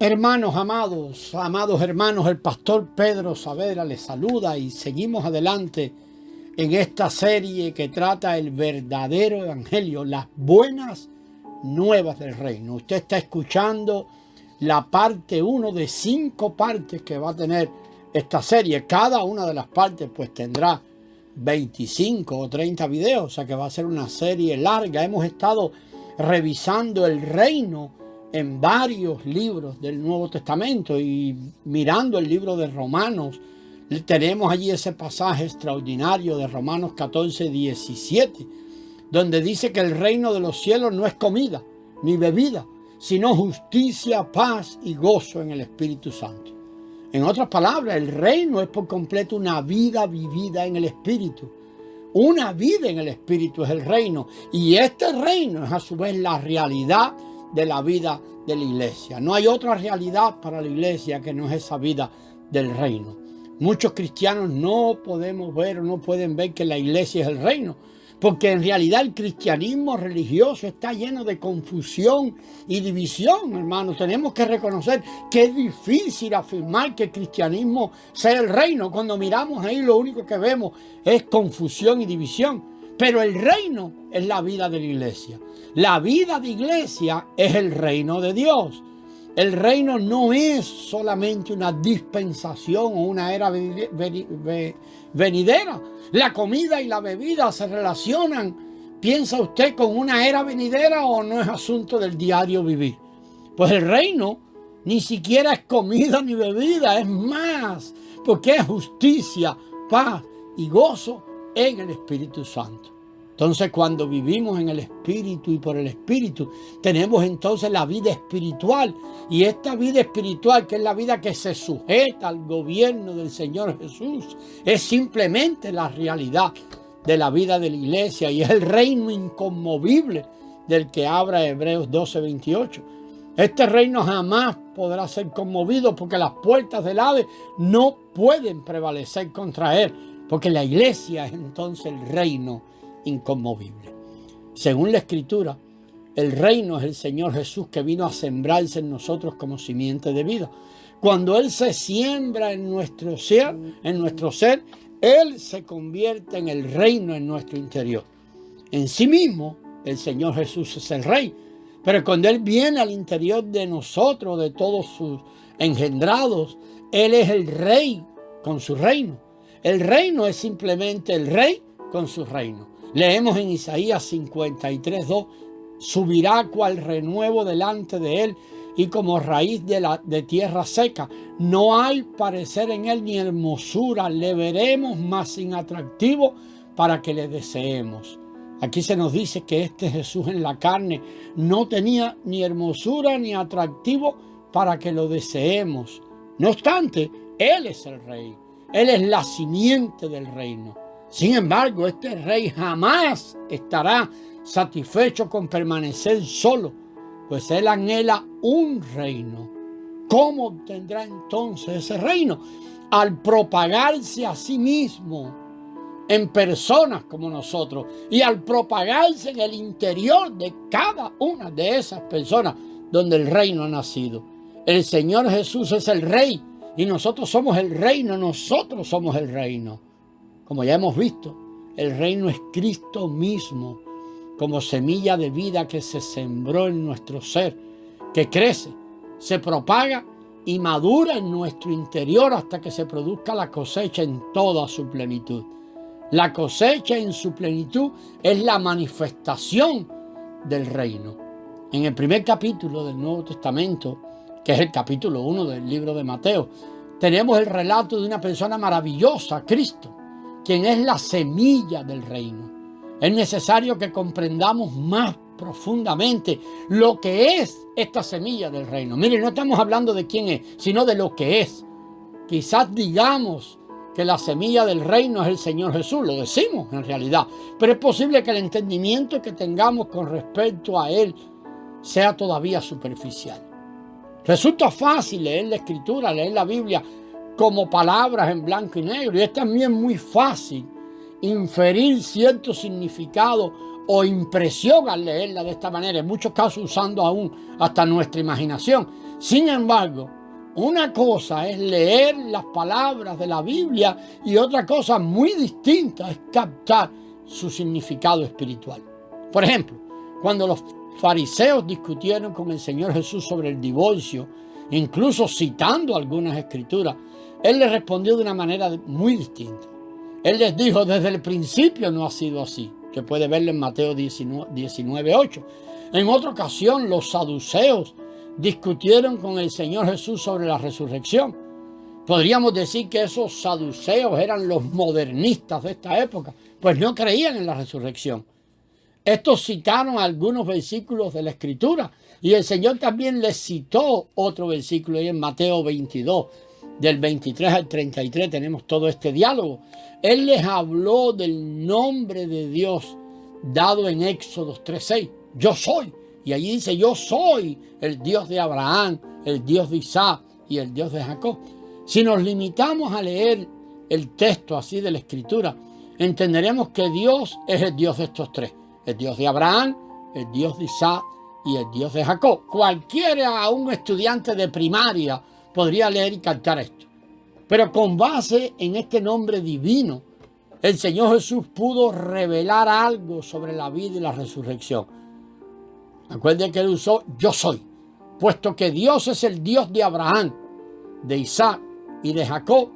Hermanos amados, amados hermanos, el pastor Pedro Saavedra les saluda y seguimos adelante en esta serie que trata el verdadero evangelio, las buenas nuevas del reino. Usted está escuchando la parte 1 de 5 partes que va a tener esta serie. Cada una de las partes pues tendrá 25 o 30 videos, o sea que va a ser una serie larga. Hemos estado revisando el reino en varios libros del Nuevo Testamento y mirando el libro de Romanos, tenemos allí ese pasaje extraordinario de Romanos 14, 17, donde dice que el reino de los cielos no es comida ni bebida, sino justicia, paz y gozo en el Espíritu Santo. En otras palabras, el reino es por completo una vida vivida en el Espíritu. Una vida en el Espíritu es el reino, y este reino es a su vez la realidad de la vida de la iglesia. No hay otra realidad para la iglesia que no es esa vida del reino. Muchos cristianos no podemos ver o no pueden ver que la iglesia es el reino, porque en realidad el cristianismo religioso está lleno de confusión y división, hermanos. Tenemos que reconocer que es difícil afirmar que el cristianismo sea el reino. Cuando miramos ahí lo único que vemos es confusión y división. Pero el reino es la vida de la iglesia. La vida de iglesia es el reino de Dios. El reino no es solamente una dispensación o una era venidera. La comida y la bebida se relacionan, ¿piensa usted, con una era venidera o no es asunto del diario vivir? Pues el reino ni siquiera es comida ni bebida, es más, porque es justicia, paz y gozo en el Espíritu Santo. Entonces, cuando vivimos en el Espíritu y por el Espíritu, tenemos entonces la vida espiritual. Y esta vida espiritual, que es la vida que se sujeta al gobierno del Señor Jesús, es simplemente la realidad de la vida de la iglesia y es el reino inconmovible del que habla Hebreos 12, 28. Este reino jamás podrá ser conmovido porque las puertas del Hades no pueden prevalecer contra él, porque la iglesia es entonces el reino inconmovible. Según la Escritura, el reino es el Señor Jesús que vino a sembrarse en nosotros como simiente de vida. Cuando Él se siembra en nuestro ser, Él se convierte en el reino en nuestro interior. En sí mismo, el Señor Jesús es el Rey, pero cuando Él viene al interior de nosotros, de todos sus engendrados, Él es el Rey con su reino. El reino es simplemente el Rey con su reino. Leemos en Isaías 53, 2, subirá cual renuevo delante de él y como raíz de tierra seca. No hay parecer en él ni hermosura, le veremos más sin atractivo para que le deseemos. Aquí se nos dice que este Jesús en la carne no tenía ni hermosura ni atractivo para que lo deseemos. No obstante, Él es el Rey. Él es la simiente del reino. Sin embargo, este rey jamás estará satisfecho con permanecer solo, pues él anhela un reino. ¿Cómo obtendrá entonces ese reino? Al propagarse a sí mismo en personas como nosotros y al propagarse en el interior de cada una de esas personas donde el reino ha nacido. El Señor Jesús es el Rey y nosotros somos el reino, nosotros somos el reino. Como ya hemos visto, el reino es Cristo mismo, como semilla de vida que se sembró en nuestro ser, que crece, se propaga y madura en nuestro interior hasta que se produzca la cosecha en toda su plenitud. La cosecha en su plenitud es la manifestación del reino. En el primer capítulo del Nuevo Testamento, que es el capítulo 1 del libro de Mateo, tenemos el relato de una persona maravillosa, Cristo, quien es la semilla del reino. Es necesario que comprendamos más profundamente lo que es esta semilla del reino. Miren, no estamos hablando de quién es, sino de lo que es. Quizás digamos que la semilla del reino es el Señor Jesús, lo decimos en realidad, pero es posible que el entendimiento que tengamos con respecto a Él sea todavía superficial. Resulta fácil leer la Escritura, leer la Biblia como palabras en blanco y negro, y es también muy fácil inferir cierto significado o impresión al leerla de esta manera, en muchos casos usando aún hasta nuestra imaginación. Sin embargo, una cosa es leer las palabras de la Biblia y otra cosa muy distinta es captar su significado espiritual. Por ejemplo, cuando los fariseos discutieron con el Señor Jesús sobre el divorcio, incluso citando algunas escrituras, Él les respondió de una manera muy distinta. Él les dijo, desde el principio no ha sido así, que puede verlo en Mateo 19:8. En otra ocasión, los saduceos discutieron con el Señor Jesús sobre la resurrección. Podríamos decir que esos saduceos eran los modernistas de esta época, pues no creían en la resurrección. Estos citaron algunos versículos de la Escritura y el Señor también les citó otro versículo ahí en Mateo 22, del 23 al 33 tenemos todo este diálogo. Él les habló del nombre de Dios dado en Éxodo 3:6. Yo soy. Y allí dice, yo soy el Dios de Abraham, el Dios de Isaac y el Dios de Jacob. Si nos limitamos a leer el texto así de la Escritura, entenderemos que Dios es el Dios de estos tres. El Dios de Abraham, el Dios de Isaac y el Dios de Jacob. Cualquiera, un estudiante de primaria, podría leer y cantar esto. Pero con base en este nombre divino, el Señor Jesús pudo revelar algo sobre la vida y la resurrección. Acuérdense que Él usó yo soy, puesto que Dios es el Dios de Abraham, de Isaac y de Jacob,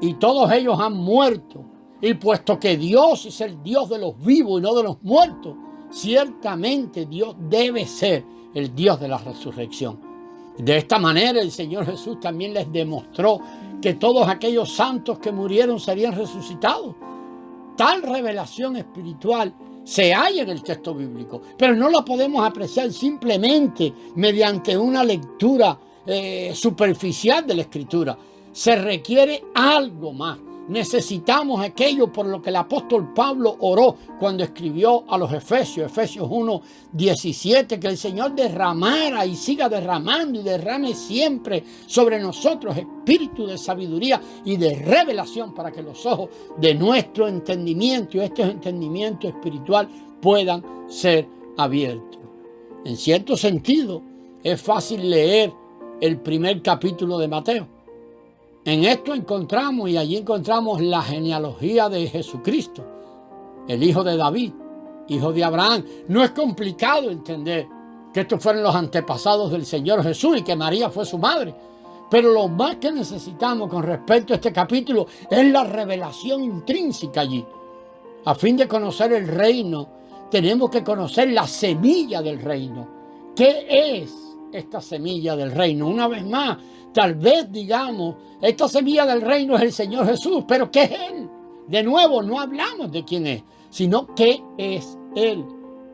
y todos ellos han muerto. Y puesto que Dios es el Dios de los vivos y no de los muertos, ciertamente Dios debe ser el Dios de la resurrección. De esta manera el Señor Jesús también les demostró que todos aquellos santos que murieron serían resucitados. Tal revelación espiritual se halla en el texto bíblico, pero no la podemos apreciar simplemente mediante una lectura superficial de la Escritura. Se requiere algo más. Necesitamos aquello por lo que el apóstol Pablo oró cuando escribió a los Efesios 1:17, que el Señor derramara y siga derramando y derrame siempre sobre nosotros espíritu de sabiduría y de revelación para que los ojos de nuestro entendimiento y este entendimiento espiritual puedan ser abiertos. En cierto sentido, es fácil leer el primer capítulo de Mateo. En esto encontramos, y allí encontramos la genealogía de Jesucristo, el hijo de David, hijo de Abraham. No es complicado entender que estos fueron los antepasados del Señor Jesús y que María fue su madre. Pero lo más que necesitamos con respecto a este capítulo es la revelación intrínseca allí. A fin de conocer el reino, tenemos que conocer la semilla del reino. ¿Qué es esta semilla del reino? Una vez más, tal vez digamos, esta semilla del reino es el Señor Jesús, pero ¿qué es Él? De nuevo, no hablamos de quién es, sino qué es Él.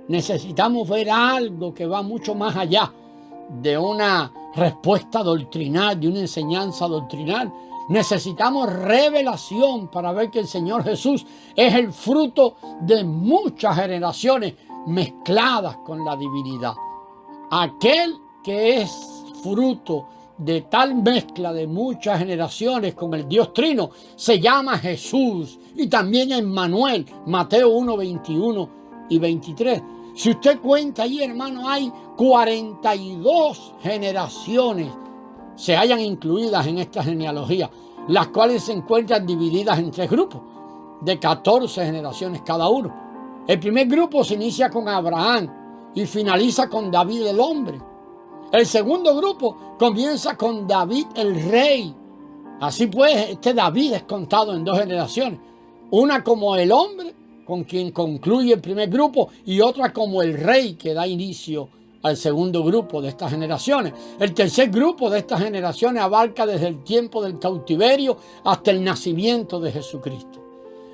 Necesitamos ver algo que va mucho más allá de una respuesta doctrinal, de una enseñanza doctrinal. Necesitamos revelación para ver que el Señor Jesús es el fruto de muchas generaciones mezcladas con la divinidad. Aquel que es fruto de tal mezcla de muchas generaciones con el Dios Trino se llama Jesús, y también Emmanuel, Mateo 1:21 y 23. Si usted cuenta allí, hermano, hay 42 generaciones se hayan incluidas en esta genealogía, las cuales se encuentran divididas en 3 grupos de 14 generaciones cada uno. El primer grupo se inicia con Abraham y finaliza con David el hombre. El segundo grupo comienza con David el rey. Así pues, este David es contado en 2 generaciones. Una como el hombre, con quien concluye el primer grupo, y otra como el rey, que da inicio al segundo grupo de estas generaciones. El tercer grupo de estas generaciones abarca desde el tiempo del cautiverio hasta el nacimiento de Jesucristo.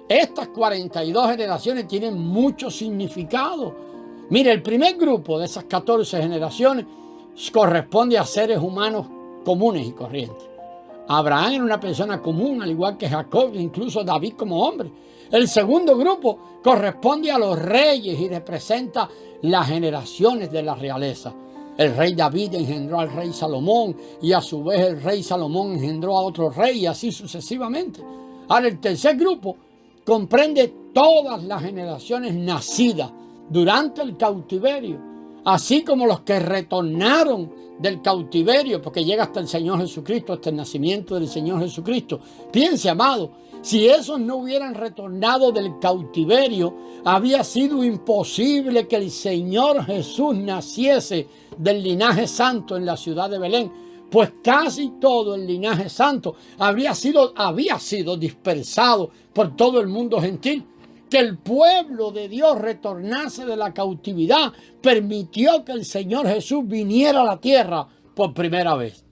Estas 42 generaciones tienen mucho significado. Mire, el primer grupo de esas 14 generaciones corresponde a seres humanos comunes y corrientes. Abraham era una persona común, al igual que Jacob, incluso David como hombre. El segundo grupo corresponde a los reyes y representa las generaciones de la realeza. El rey David engendró al rey Salomón, y a su vez el rey Salomón engendró a otro rey, y así sucesivamente. Ahora, el tercer grupo comprende todas las generaciones nacidas durante el cautiverio, así como los que retornaron del cautiverio, porque llega hasta el Señor Jesucristo, hasta el nacimiento del Señor Jesucristo. Piense, amado, si esos no hubieran retornado del cautiverio, había sido imposible que el Señor Jesús naciese del linaje santo en la ciudad de Belén, pues casi todo el linaje santo había sido dispersado por todo el mundo gentil. Que el pueblo de Dios retornase de la cautividad permitió que el Señor Jesús viniera a la tierra por primera vez.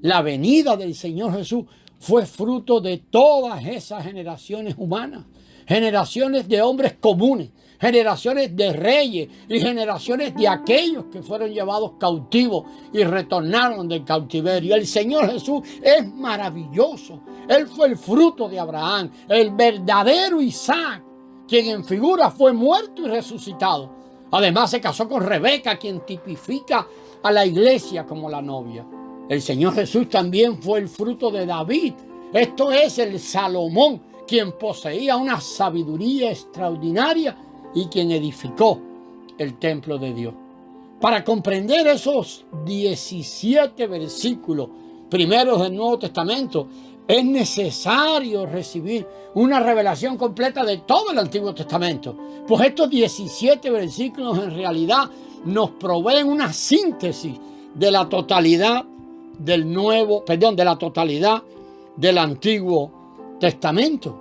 La venida del Señor Jesús fue fruto de todas esas generaciones humanas, generaciones de hombres comunes, generaciones de reyes y generaciones de aquellos que fueron llevados cautivos y retornaron del cautiverio. El Señor Jesús es maravilloso. Él fue el fruto de Abraham, el verdadero Isaac, quien en figura fue muerto y resucitado. Además se casó con Rebeca, quien tipifica a la iglesia como la novia. El Señor Jesús también fue el fruto de David. Esto es el Salomón, quien poseía una sabiduría extraordinaria y quien edificó el templo de Dios. Para comprender esos 17 versículos primeros del Nuevo Testamento, es necesario recibir una revelación completa de todo el Antiguo Testamento. Pues estos 17 versículos en realidad nos proveen una síntesis de la totalidad del Antiguo Testamento.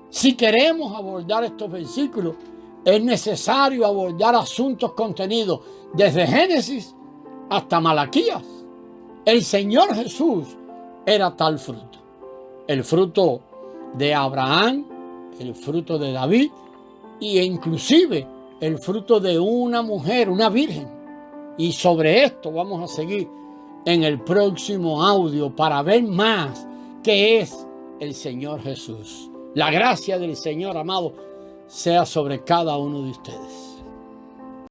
Si queremos abordar estos versículos, es necesario abordar asuntos contenidos desde Génesis hasta Malaquías. El Señor Jesús era tal fruto. El fruto de Abraham, el fruto de David e inclusive el fruto de una mujer, una virgen. Y sobre esto vamos a seguir en el próximo audio para ver más qué es el Señor Jesús. La gracia del Señor, amado, sea sobre cada uno de ustedes.